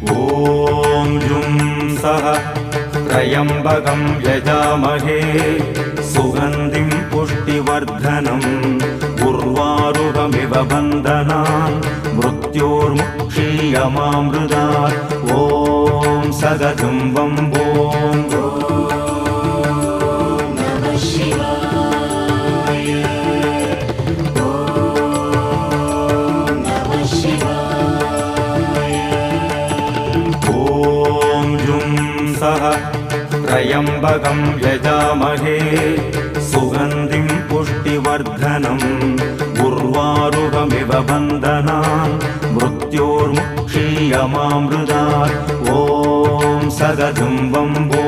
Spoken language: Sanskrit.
ॐ जुं सः त्र्यम्बकं यजामहे सुगन्धिं पुष्टिवर्धनम् उर्वारुकमिव बन्धनान् मृत्योर्मुक्षीयमामृतात् ॐ सदतं वम्बो त्र्यम्बकं यजामहे सुगन्धिं पुष्टिवर्धनम् उर्वारुकमिव बन्धनान् मृत्योर्मुक्षीयमामृतात् ॐ सदतं वम्बो